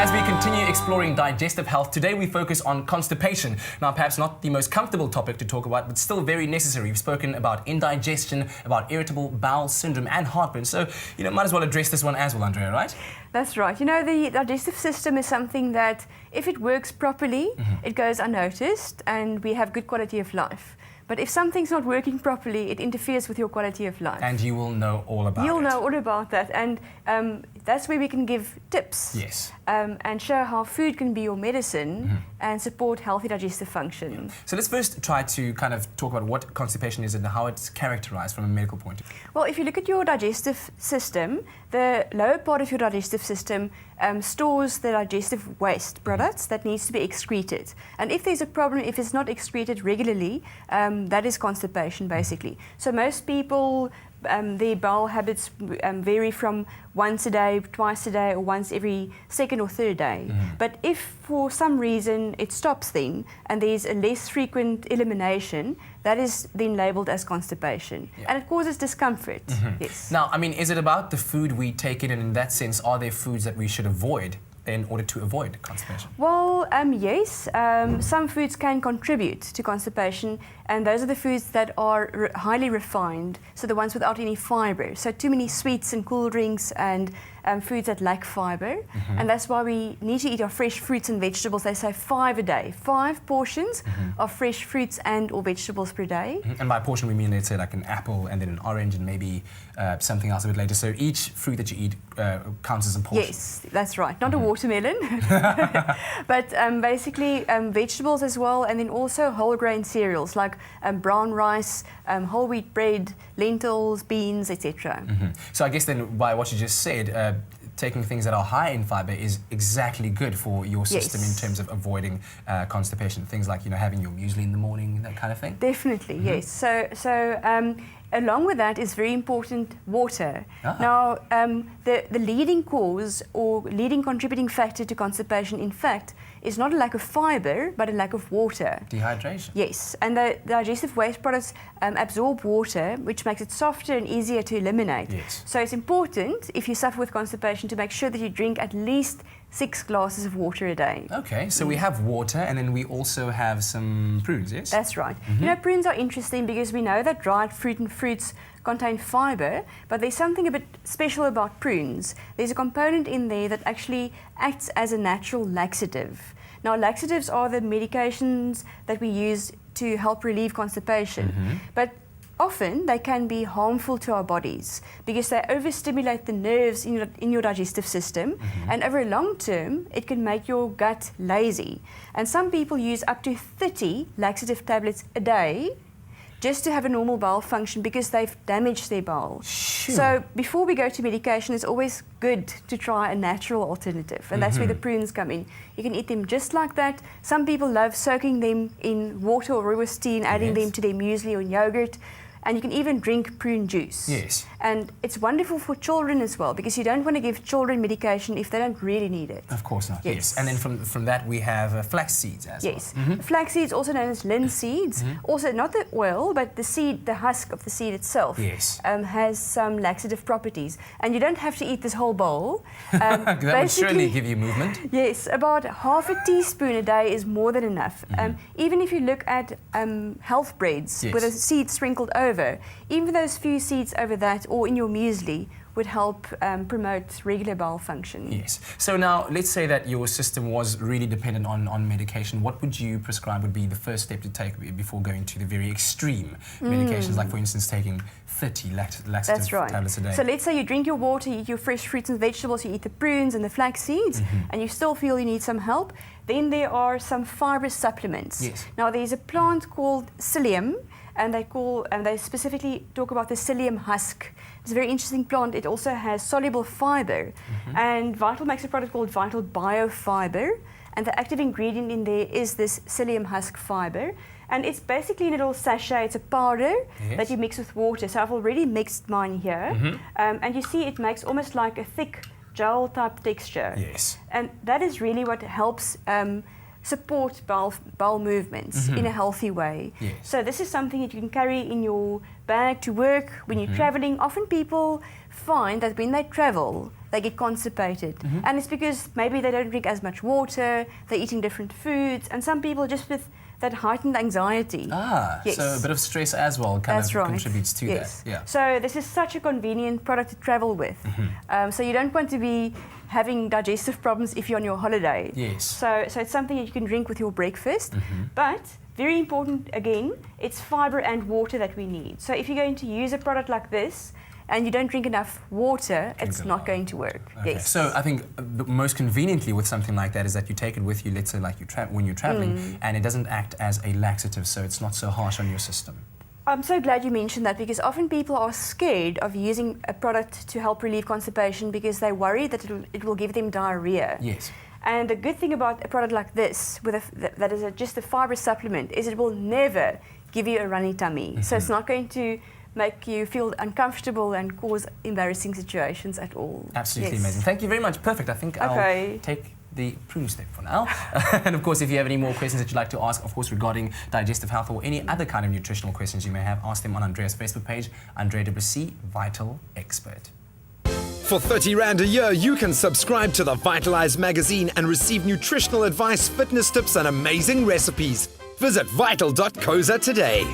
As we continue exploring digestive health, today we focus on constipation. Now, perhaps not the most comfortable topic to talk about, but still very necessary. We've spoken about indigestion, about irritable bowel syndrome and heartburn. So, might as well address this one as well, Andrea, right? That's right. The digestive system is something that, if it works properly, it goes unnoticed and we have good quality of life. But if something's not working properly, it interferes with your quality of life. And you will know all about it. You'll know all about that. And that's where we can give tips. Yes. And show how food can be your medicine and support healthy digestive function. Yeah. So let's first try to kind of talk about what constipation is and how it's characterized from a medical point of view. Well, if you look at your digestive system, the lower part of your digestive system stores the digestive waste products that needs to be excreted. And if there's a problem, if it's not excreted regularly, that is constipation basically. So most people, their bowel habits vary from once a day, twice a day, or once every second or third day. But if for some reason it stops then, and there's a less frequent elimination, that is then labelled as constipation. Yeah. And it causes discomfort. Yes. Now, is it about the food we take in, and in that sense, are there foods that we should avoid in order to avoid constipation? Well, yes, some foods can contribute to constipation, and those are the foods that are highly refined, so the ones without any fibre. So too many sweets and cool drinks and foods that lack fibre. And that's why we need to eat our fresh fruits and vegetables. They say 5 a day, 5 portions of fresh fruits and or vegetables per day. And by portion we mean, let's say, like an apple and then an orange and maybe something else a bit later. So each fruit that you eat counts as a portion. Yes, that's right. Not a watermelon, but basically vegetables as well, and then also whole grain cereals like brown rice, whole wheat bread, lentils, beans, etc. So I guess then, by what you just said, taking things that are high in fibre is exactly good for your system in terms of avoiding constipation. Things like having your muesli in the morning, that kind of thing. Definitely, yes. So along with that is very important water. Now, the leading cause or leading contributing factor to constipation, in fact, is not a lack of fibre, but a lack of water. Dehydration. Yes, and the digestive waste products absorb water, which makes it softer and easier to eliminate. Yes. So it's important, if you suffer with constipation, to make sure that you drink at least 6 glasses of water a day. Okay, so we have water, and then we also have some prunes, yes? That's right. Prunes are interesting because we know that dried fruit and fruits contain fibre, but there's something a bit special about prunes. There's a component in there that actually acts as a natural laxative. Now, laxatives are the medications that we use to help relieve constipation, but often they can be harmful to our bodies because they overstimulate the nerves in your digestive system, and over a long term it can make your gut lazy. And some people use up to 30 laxative tablets a day just to have a normal bowel function because they've damaged their bowel. Sure. So before we go to medication, it's always good to try a natural alternative, and that's where the prunes come in. You can eat them just like that. Some people love soaking them in water or rooibos tea and adding them to their muesli or yogurt. And you can even drink prune juice. Yes. And it's wonderful for children as well, because you don't want to give children medication if they don't really need it. Of course not, yes. And then from that we have flax seeds as well. Yes. Flax seeds, also known as linseed seeds, also not the oil, but the seed, the husk of the seed itself, has some laxative properties. And you don't have to eat this whole bowl. That would surely give you movement. Yes, about half a teaspoon a day is more than enough. Even if you look at health breads with a seed sprinkled over, even those few seeds over that or in your muesli would help promote regular bowel function. Yes. So now, let's say that your system was really dependent on medication. What would you prescribe would be the first step to take before going to the very extreme medications, like, for instance, taking 30 laxative tablets a day? So let's say you drink your water, you eat your fresh fruits and vegetables, you eat the prunes and the flax seeds, and you still feel you need some help. Then there are some fibrous supplements. Yes. Now, there's a plant called psyllium, and they specifically talk about the psyllium husk. It's a very interesting plant. It also has soluble fibre, and Vital makes a product called Vital Biofibre, and the active ingredient in there is this psyllium husk fibre, and it's basically in a little sachet. It's a powder that you mix with water. So I've already mixed mine here, and you see it makes almost like a thick gel type texture. Yes. And that is really what helps support bowel movements in a healthy way. Yes. So this is something that you can carry in your bag to work when you're traveling. Often people find that when they travel, they get constipated. And it's because maybe they don't drink as much water, they're eating different foods, and some people just with that heightened anxiety. Yes. So a bit of stress as well contributes to that. Yeah. So this is such a convenient product to travel with. So you don't want to be having digestive problems if you're on your holiday. Yes. So it's something that you can drink with your breakfast. But very important, again, it's fiber and water that we need. So if you're going to use a product like this, and you don't drink enough water, it's not going to work. Okay. Yes. So I think the most conveniently with something like that is that you take it with you, let's say like when you're traveling, and it doesn't act as a laxative, so it's not so harsh on your system. I'm so glad you mentioned that, because often people are scared of using a product to help relieve constipation because they worry that it will give them diarrhea. Yes. And the good thing about a product like this, that is just a fiber supplement, is it will never give you a runny tummy. So it's not going to make you feel uncomfortable and cause embarrassing situations at all. Absolutely amazing. Thank you very much. Perfect. I think I'll take the prune step for now. And of course, if you have any more questions that you'd like to ask, of course, regarding digestive health or any other kind of nutritional questions you may have, ask them on Andrea's Facebook page, Andrea Debussy, Vital Expert. For 30 Rand a year, you can subscribe to the Vitalize magazine and receive nutritional advice, fitness tips, and amazing recipes. Visit vital.co.za today.